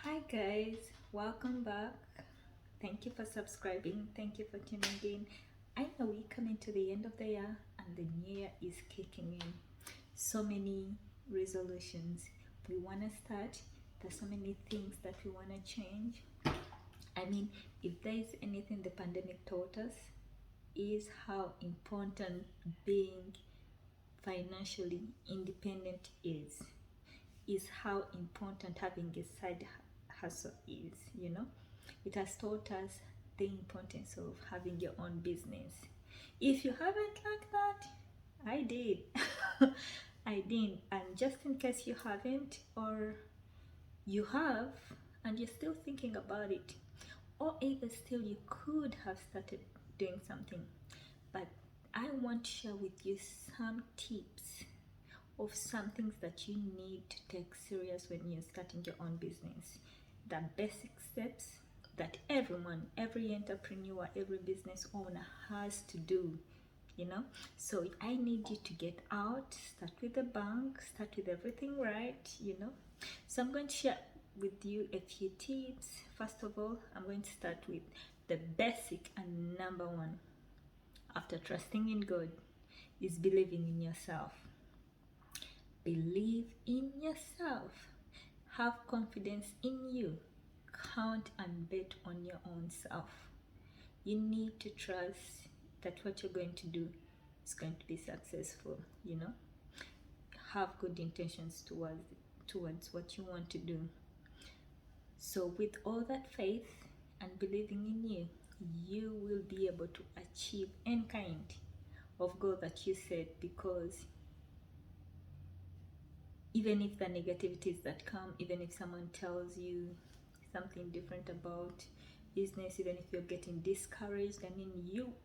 Hi guys, welcome back. Thank you for subscribing. Thank you for tuning in. I know we're coming to the end of the year and the new year is kicking in. So many resolutions we want to start. There's so many things that we want to change. I mean, if there is anything the pandemic taught us, is how important being financially independent is how important having a side hustle is, It has taught us the importance of having your own business. If you haven't like that, I did. I did. And just in case you haven't, or you have, and you're still thinking about it, or either still you could have started doing something, but I want to share with you some tips of some things that you need to take serious when you're starting your own business. The basic steps that everyone, every entrepreneur, every business owner has to do, So I need you to get out, start with the bank, start with everything right. So I'm going to share with you a few tips. First of all, I'm going to start with the basic and number one after trusting in God is believing in yourself. Believe in yourself. Have confidence in you. Count and bet on your own self. You need to trust that what you're going to do is going to be successful. Have good intentions towards what you want to do. So with all that faith and believing in you, you will be able to achieve any kind of goal that you set, because even if the negativities that come, even if someone tells you something different about business, even if you're getting discouraged,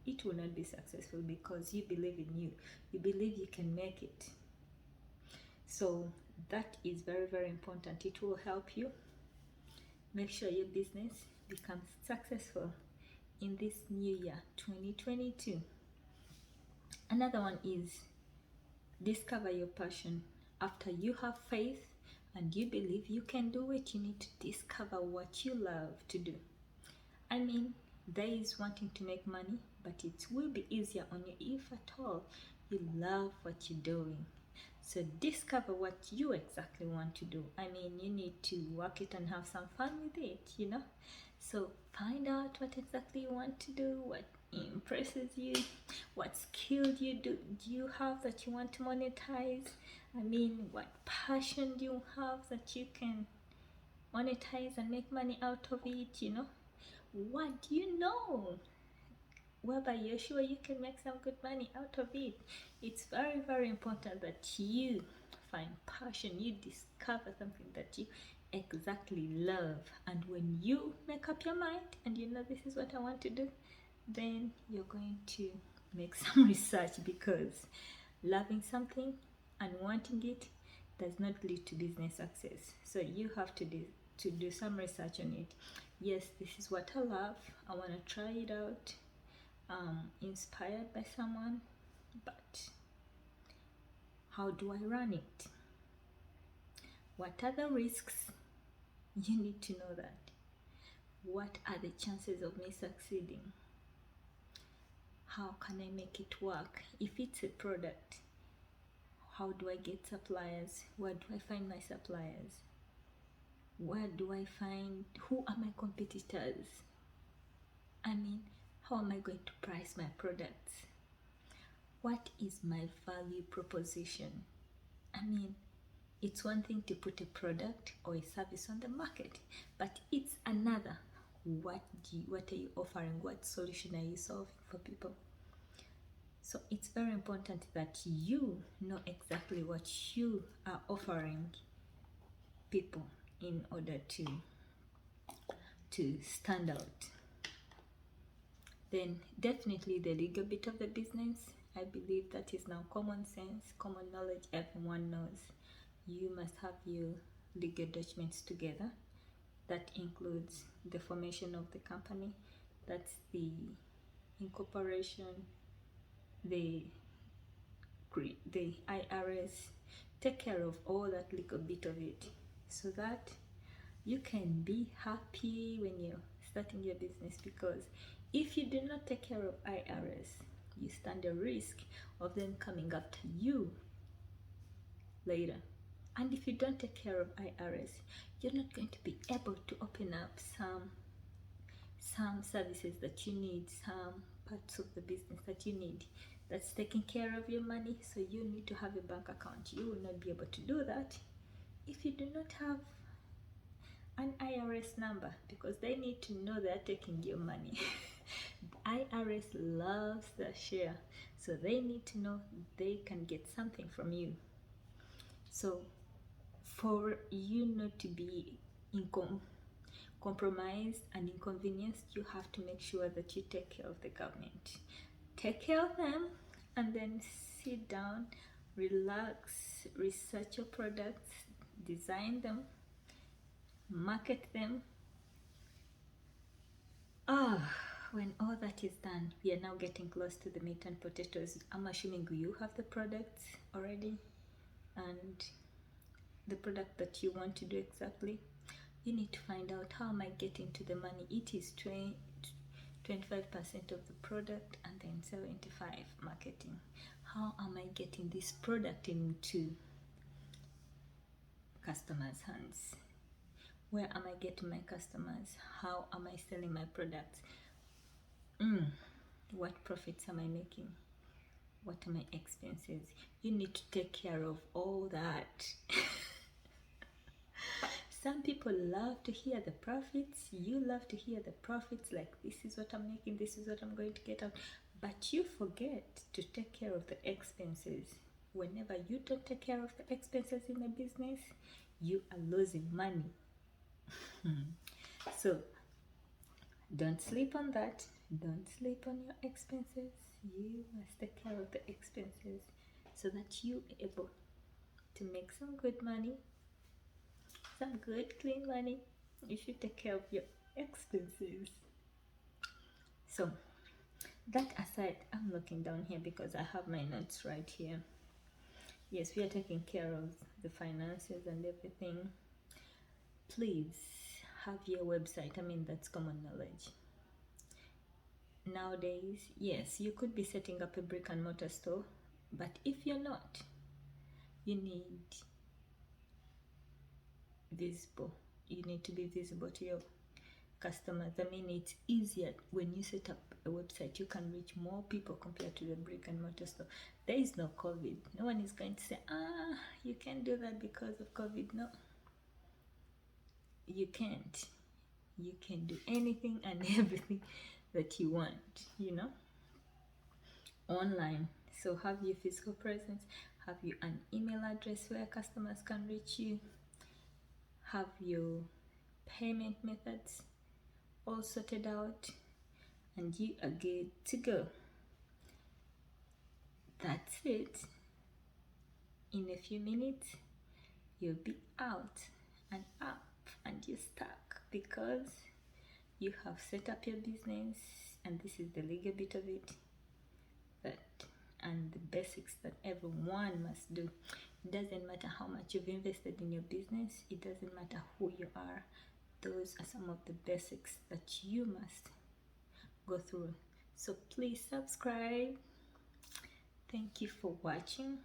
it will not be successful because you believe in you believe you can make it. So that is very, very important. It will help you make sure your business becomes successful in this new year 2022. Another one is discover your passion. After you have faith and you believe you can do it, you need to discover what you love to do. There is wanting to make money, but it will be easier on you if at all you love what you're doing. So discover what you exactly want to do. You need to work it and have some fun with it. So find out what exactly you want to do, what impresses you, what skill do you have that you want to monetize. What passion do you have that you can monetize and make money out of it. What do you know whereby you're sure you can make some good money out of it? It's very, very important that you find passion, you discover something that you exactly love, and when you make up your mind and this is what I want to do, then you're going to make some research, because loving something and wanting it does not lead to business success. So you have to do some research on it. Yes, this is what I love, I want to try it out, inspired by someone, but how do I run it? What are the risks? You need to know that. What are the chances of me succeeding? How can I make it work? If it's a product, how do I get suppliers? Where do I find my suppliers? Who are my competitors? How am I going to price my products? What is my value proposition? It's one thing to put a product or a service on the market, but it's another. What are you offering? What solution are you solving for people? So it's very important that you know exactly what you are offering people in order to stand out. Then definitely the legal bit of the business, I believe that is now common sense, common knowledge. Everyone knows you must have your legal documents together. That includes the formation of the company, that's the incorporation, the IRS. Take care of all that legal bit of it, so that You can be happy when you're starting your business, because if you do not take care of IRS, you stand a risk of them coming after you later. And if you don't take care of IRS, you're not going to be able to open up some services that you need, some parts of the business that you need, that's taking care of your money. So you need to have a bank account. You will not be able to do that if you do not have an IRS number, because they need to know they're taking your money. IRS loves the share, so they need to know they can get something from you. So for you not to be compromised and inconvenienced, you have to make sure that you take care of the government. Take care of them, and then sit down, relax, research your products, design them, market them. When all that is done, we are now getting close to the meat and potatoes. I'm assuming you have the products already, and the product that you want to do exactly. You need to find out, how am I getting to the money? It is 25% of the product, and then 75 marketing. How am I getting this product into customers' hands? Where am I getting my customers? How am I selling my products? What profits am I making? What are my expenses? You need to take care of all that. Some people love to hear the profits. You love to hear the profits, like, this is what I'm making, this is what I'm going to get out. But you forget to take care of the expenses. Whenever you don't take care of the expenses in a business, you are losing money. So don't sleep on that. Don't sleep on your expenses. You must take care of the expenses so that you are able to make some good money, some good clean money. You should take care of your expenses. So that aside, I'm looking down here because I have my notes right here. Yes, we are taking care of the finances and everything. Please have your website. I mean, that's common knowledge. Nowadays, yes, you could be setting up a brick and mortar store, but if you're not, you need you need to be visible to your customers. I mean, it's easier when you set up a website. You can reach more people compared to the brick and mortar store. There is no COVID. No one is going to say, you can't do that because of COVID. No, you can't. You can do anything and everything that you want, online. So have your physical presence, have you an email address where customers can reach you, have your payment methods all sorted out, and you are good to go. That's it. In a few minutes, you'll be out and up and you're stuck, because you have set up your business, and this is the legal bit of it, and the basics that everyone must do. It doesn't matter how much you've invested in your business, it doesn't matter who you are. Those are some of the basics that you must go through. So please subscribe. Thank you for watching.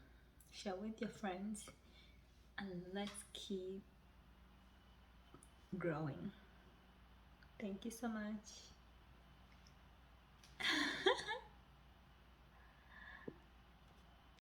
Share with your friends, and let's keep growing. Thank you so much.